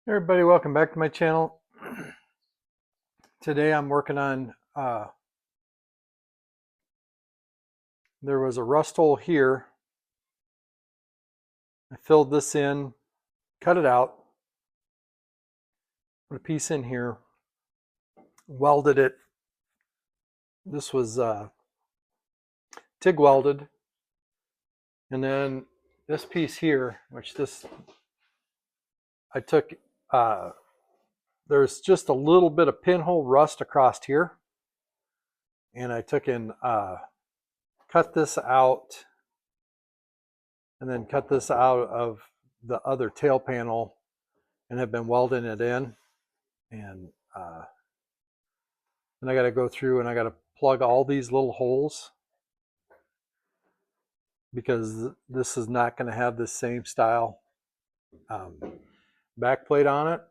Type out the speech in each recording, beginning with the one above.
Hey everybody, welcome back to my channel. Today I'm working on, there was a rust hole here. I filled this in, cut it out, put a piece in here, welded it. This was TIG welded. And then this piece here, I took, there's just a little bit of pinhole rust across here. And I took and cut this out and then cut this out of the other tail panel and have been welding it in. And then I got to go through and I got to plug all these little holes because this is not going to have the same style backplate on it.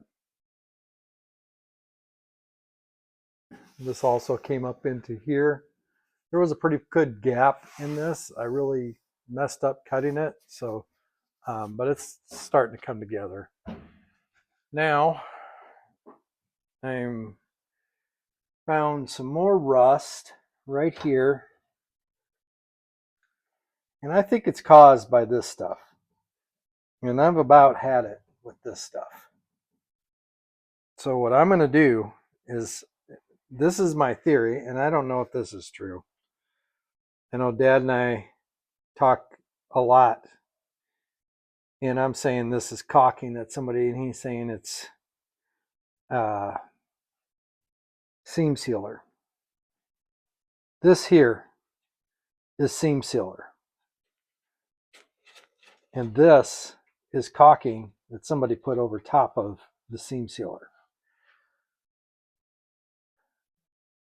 This also came up into here. There was a pretty good gap in this. I really messed up cutting it, so but it's starting to come together. Now I'm found some more rust right here, and I think it's caused by this stuff. And I've about had it with this stuff. So what I'm going to do is, this is my theory, and I don't know if this is true. I know Dad and I talk a lot, and I'm saying this is caulking at somebody, and he's saying it's seam sealer. This here is seam sealer, and this is caulking that somebody put over top of the seam sealer.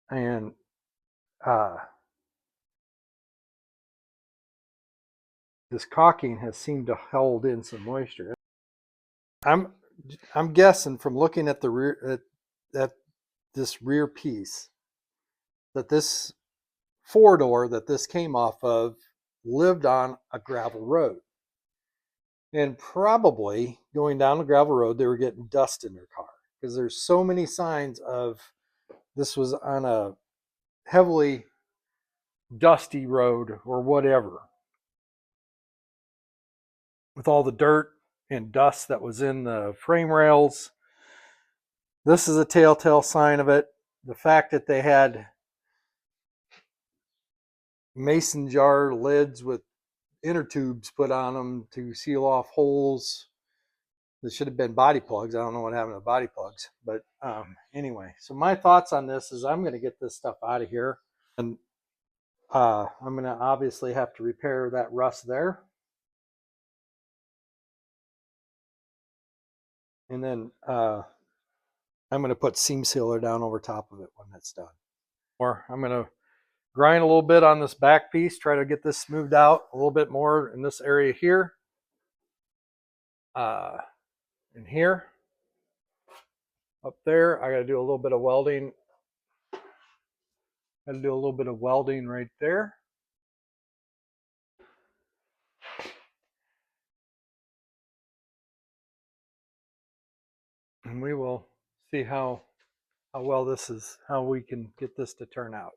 And this caulking has seemed to hold in some moisture. I'm guessing from looking at the rear at this rear piece that this four-door that this came off of lived on a gravel road. And probably going down the gravel road, they were getting dust in their car because there's so many signs of this was on a heavily dusty road or whatever, with all the dirt and dust that was in the frame rails. This is a telltale sign of it. The fact that they had mason jar lids with inner tubes put on them to seal off holes. This should have been body plugs. I don't know what happened to body plugs. But anyway, so my thoughts on this is I'm going to get this stuff out of here. And I'm going to obviously have to repair that rust there. And then I'm going to put seam sealer down over top of it when that's done. Or I'm going to grind a little bit on this back piece, try to get this smoothed out a little bit more in this area here. And here, up there, I got to do a little bit of welding. Got to do a little bit of welding right there. And we will see how well this is, how we can get this to turn out.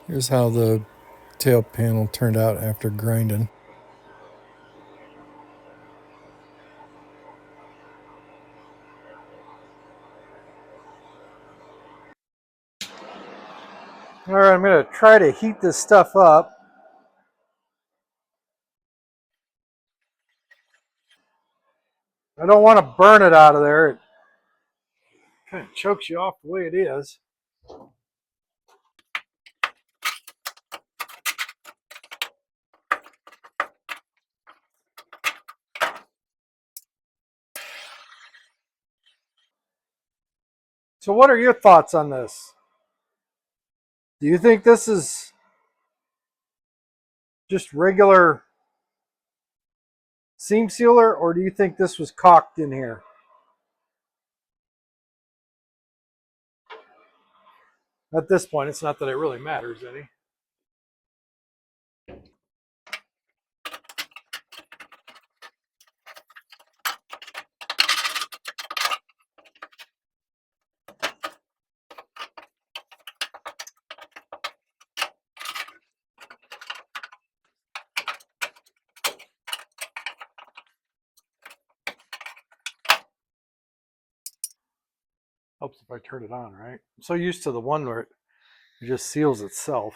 Here's how the tail panel turned out after grinding. All right, I'm going to try to heat this stuff up. I don't want to burn it out of there. It kind of chokes you off the way it is. So what are your thoughts on this? Do you think this is just regular seam sealer, or do you think this was caulked in here? At this point, it's not that it really matters any. Helps if I turn it on, right? I'm so used to the one where it just seals itself.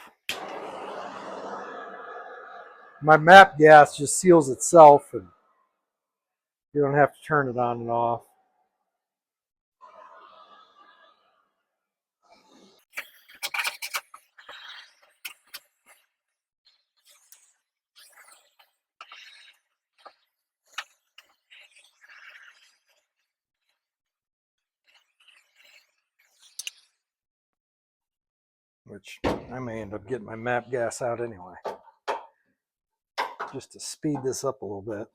My map gas just seals itself, and you don't have to turn it on and off. Which I may end up getting my map gas out anyway, just to speed this up a little bit.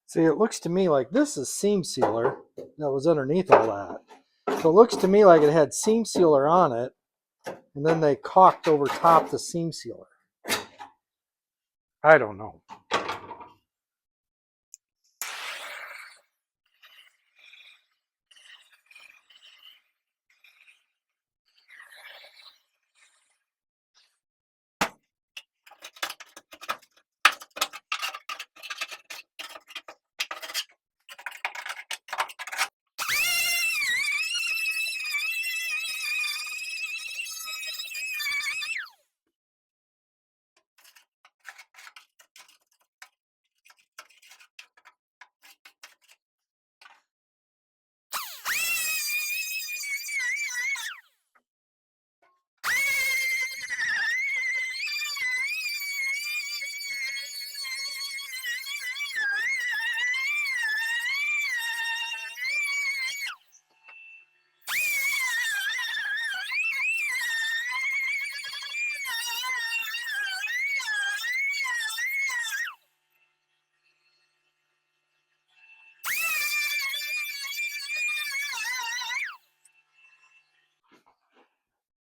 See, it looks to me like this is seam sealer that was underneath all that. So it looks to me like it had seam sealer on it, and then they caulked over top the seam sealer. I don't know.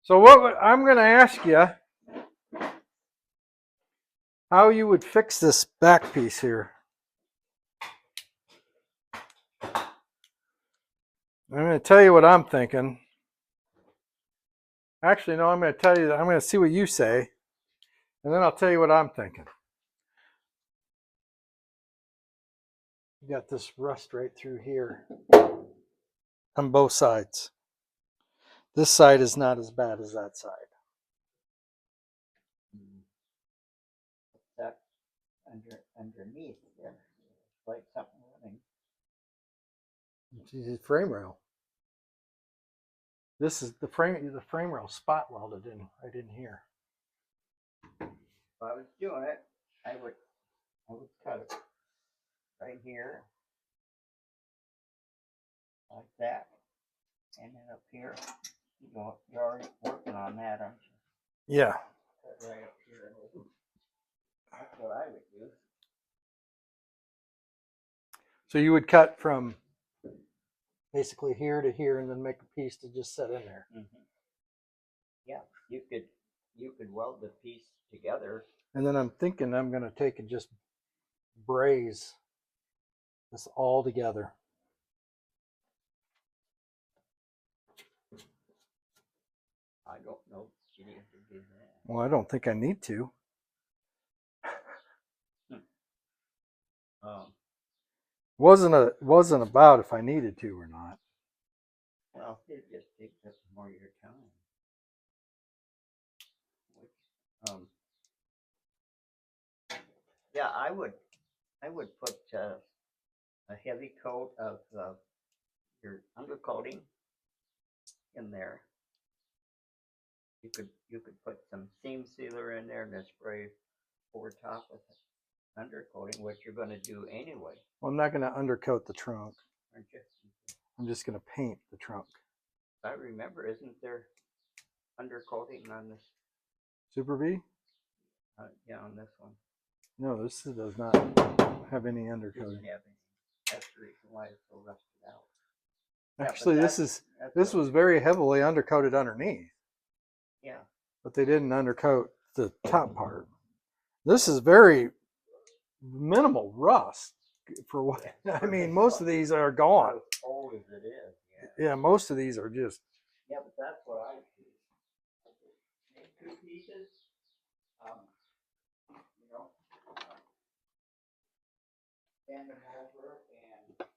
So I'm going to ask you how you would fix this back piece here. I'm going to tell you what I'm thinking. Actually, no, I'm going to tell you, I'm going to see what you say, and then I'll tell you what I'm thinking. You got this rust right through here on both sides. This side is not as bad as that side. That underneath there, like something running. It's a frame rail. This is the frame rail spot welded in right in here. If I was doing it, I would cut it right here, like that, and then up here. You're already working on that, aren't you? Yeah. Cut right up here. That's what I would do. So you would cut from basically here to here and then make a piece to just set in there. Mm-hmm. Yeah, you could weld the piece together. And then I'm thinking I'm going to take and just braze this all together. I don't know if you need to do that. Well, I don't think I need to. Wasn't about if I needed to or not. Well, it just takes up more of your time. Which, yeah, I would put a heavy coat of your undercoating in there. You could put some seam sealer in there and then spray over top with it. Undercoating, what you're going to do anyway, Well, I'm not going to undercoat the trunk. aren't you? I'm just going to paint the trunk. I remember, isn't there undercoating on this? Super V? Yeah, on this one. No, this does not have any Doesn't undercoating. have any. That's the reason why it's so rusted out. Actually, Yeah, this was very heavily undercoated underneath. Yeah. But they didn't undercoat the top part. This is very minimal rust for what I mean. Most of these are gone. As old as it is. Yeah, most of these are just. Yeah, but that's what I do. Make two pieces. You know, bend them over and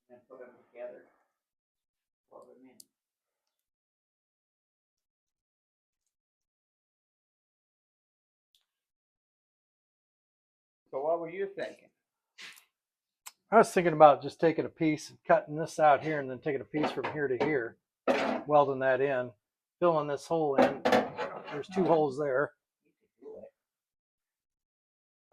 then put them together. Plug them in. So what were you thinking? I was thinking about just taking a piece and cutting this out here and then taking a piece from here to here, welding that in, filling this hole in. There's two holes there.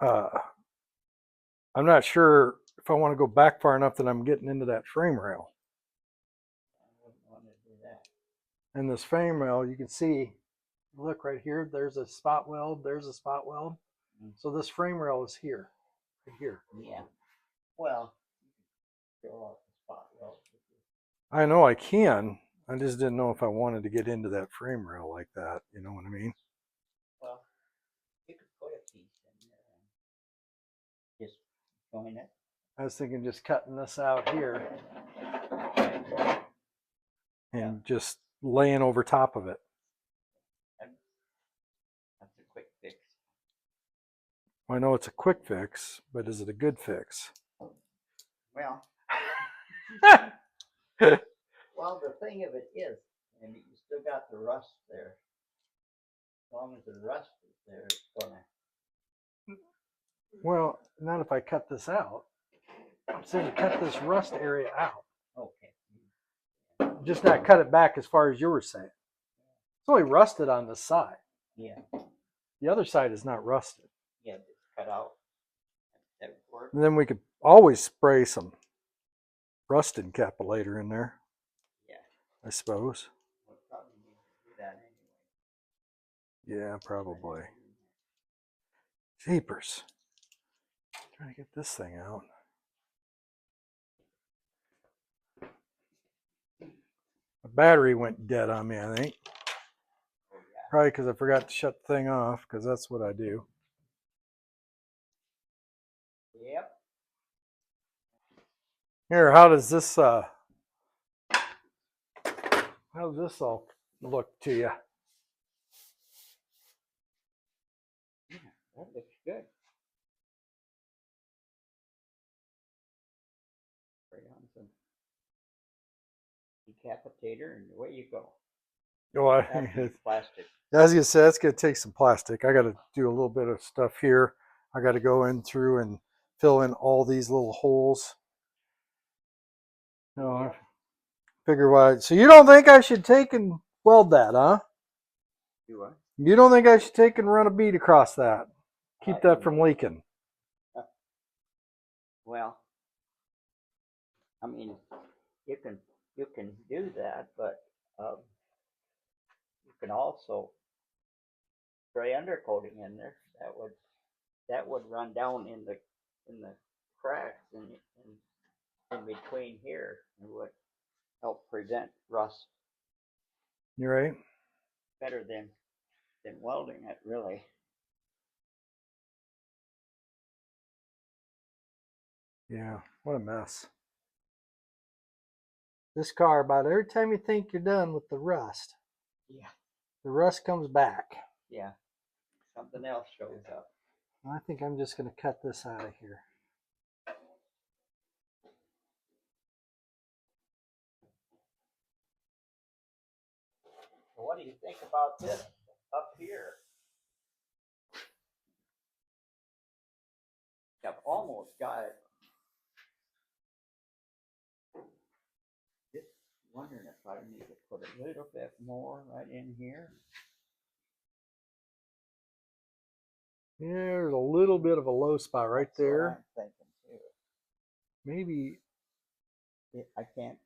I'm not sure if I want to go back far enough that I'm getting into that frame rail. I wouldn't want to do that. And this frame rail, you can see, look right here, there's a spot weld, there's a spot weld. So this frame rail is here, right here. Yeah. Well, you can go off the spot weld. I know I can. I just didn't know if I wanted to get into that frame rail like that. You know what I mean? Well, you could put a piece in there and just join it. I was thinking just cutting this out here and just laying over top of it. That's a quick fix. I know it's a quick fix, but is it a good fix? Well, well, the thing of it is, and you still got the rust there. As long as the rust is there, it's gonna. Well, not if I cut this out. I'm saying cut this rust area out. Okay. Just not cut it back as far as you were saying. It's only rusted on this side. Yeah. The other side is not rusted. Yeah, just cut out. That would work. And then we could always spray some rust encapsulator in there. Yeah. I suppose. We'll probably need to do that anyway. Yeah, probably. Jeepers. Trying to get this thing out. The battery went dead on me, I think. Oh, yeah. Probably because I forgot to shut the thing off, because that's what I do. Yep. Here, how does this all look to you? That looks good. Spray on some decapitator and away you go. Oh, Plastic. I was gonna say that's gonna take some plastic. I got to do a little bit of stuff here. I got to go in through and fill in all these little holes. No, I figure why. So you don't think I should take and weld that, huh? Do what? You don't think I should take and run a bead across that? Keep that from leaking. Well, I mean, you can do that, but you can also spray undercoating in there. That would that would run down in the cracks in between here and would help prevent rust You're right. better than welding it, really. Yeah, what a mess. This car, about every time you think you're done with the rust, Yeah, the rust comes back. yeah. Something else shows up. I think I'm just going to cut this out of here. So what do you think about this up here? I've almost got it. Just wondering if I need to put a little bit more right in here. Yeah, there's a little bit of a low spot right That's what there. I'm thinking too. Maybe I can't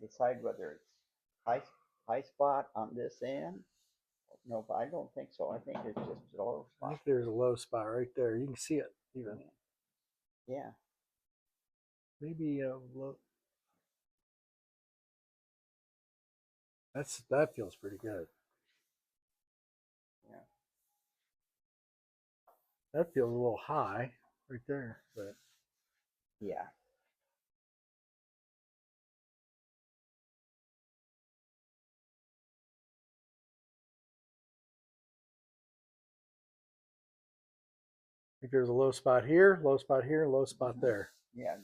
decide whether it's high spot on this end. No, but I don't think so. I think it's just a low I spot. think there's a low spot right there. You can see it even. Yeah. Maybe a low. That feels pretty good. Yeah. That feels a little high right there, but Yeah. I think there's a low spot here, low spot here, low spot there. Yeah.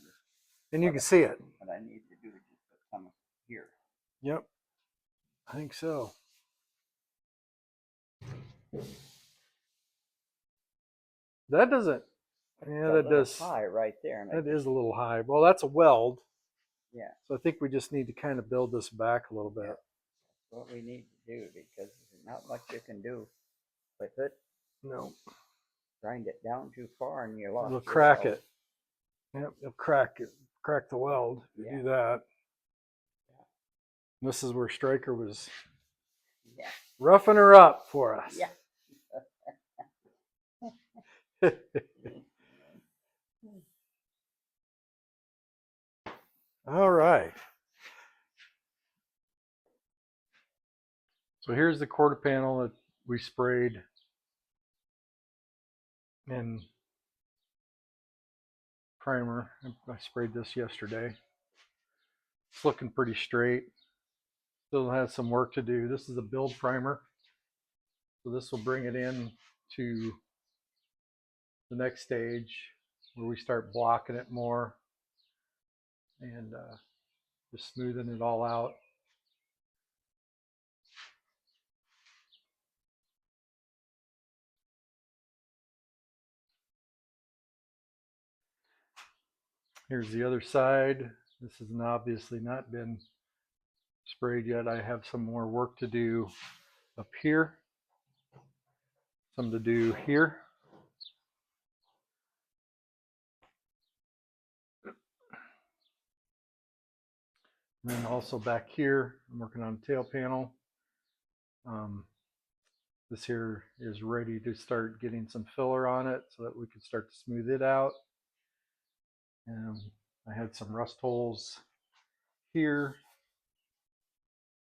And you can see it. What I need to do is just put some here. Yep. I think so. That doesn't. Yeah, that does. High right there. And that is a little high. Well, that's a weld. Yeah. So I think we just need to kind of build this back a little bit. Yeah. That's what we need to do because there's not much you can do with it. No. Grind it down too far and you lost. It'll crack it. Yep, it'll crack it. Crack the weld. If you do that. Yeah. This is where Stryker was Yeah. roughing her up for us. Yeah. All right. So here's the quarter panel that we sprayed in primer. I sprayed this yesterday. It's looking pretty straight. Still has some work to do. This is a build primer. So this will bring it in to the next stage where we start blocking it more and just smoothing it all out. Here's the other side. This has obviously not been sprayed yet. I have some more work to do up here, some to do here. And then also back here, I'm working on the tail panel. This here is ready to start getting some filler on it so that we can start to smooth it out. And I had some rust holes here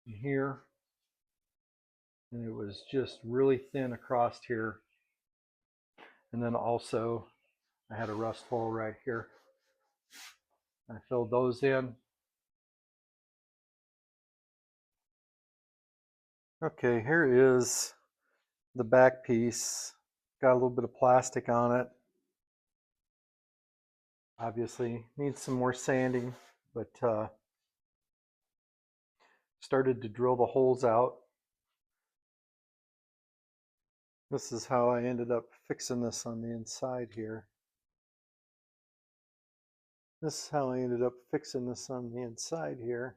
and here. And it was just really thin across here. And then also I had a rust hole right here. I filled those in. Okay, here is the back piece. Got a little bit of plastic on it. Obviously needs some more sanding, but started to drill the holes out. This is how I ended up fixing this on the inside here. This is how I ended up fixing this on the inside here.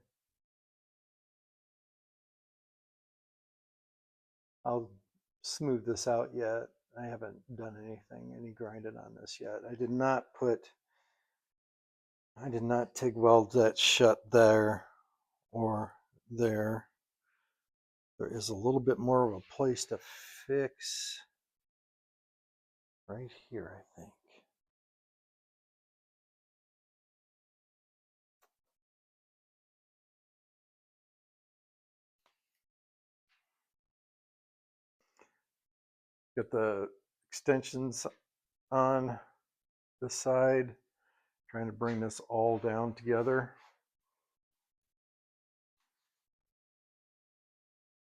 I'll smooth this out yet. I haven't done any grinding on this yet. I did not TIG weld that shut there or there. There is a little bit more of a place to fix right here, I think. Get the extensions on this side, trying to bring this all down together.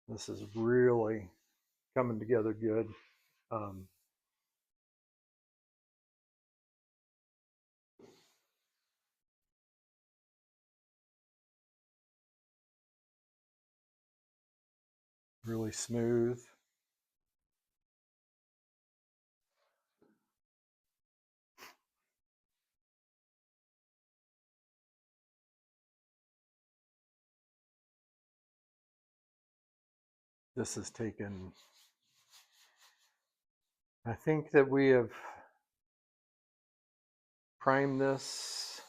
This is really coming together good. Really smooth. This has taken, I think that we have primed this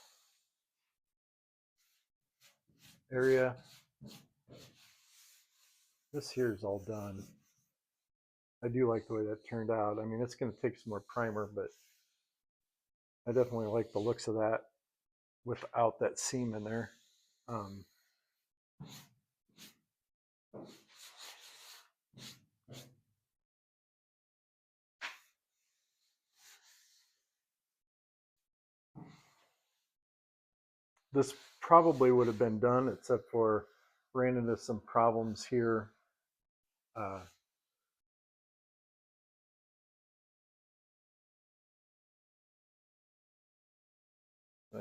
area. This here is all done. I do like the way that turned out. I mean, it's going to take some more primer, but I definitely like the looks of that without that seam in there. This probably would have been done, except for ran into some problems here. I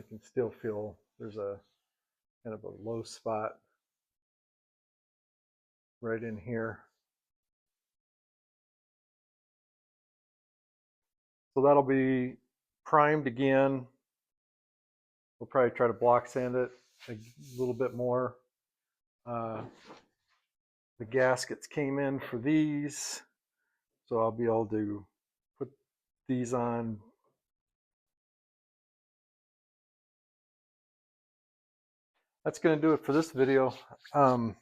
can still feel there's a kind of a low spot right in here. So that'll be primed again. We'll probably try to block sand it a little bit more. The gaskets came in for these, so I'll be able to put these on. That's going to do it for this video. I'll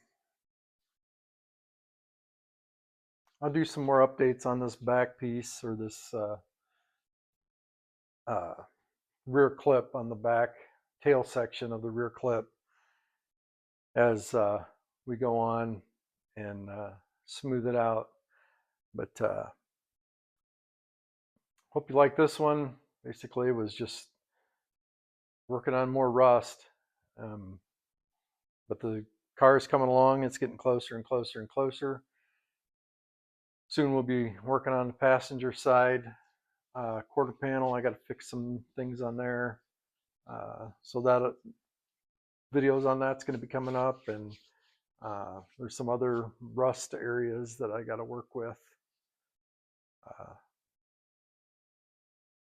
do some more updates on this back piece, or this rear clip on the back tail section of the rear clip, as we go on and smooth it out. But hope you like this one. Basically, it was just working on more rust. But the car is coming along. It's getting closer and closer and closer. Soon we'll be working on the passenger side quarter panel. I got to fix some things on there. So that videos on that's going to be coming up, and there's some other rust areas that I got to work with.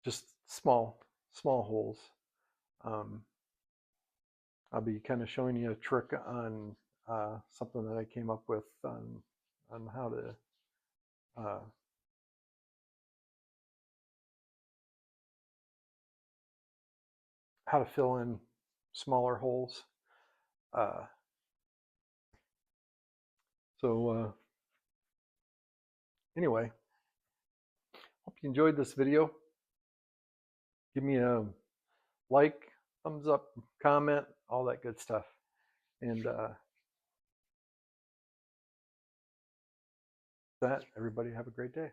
Just small holes. I'll be kind of showing you a trick on something that I came up with on how to fill in smaller holes. Anyway, hope you enjoyed this video. Give me a like, thumbs up, comment, all that good stuff. And that, everybody have a great day.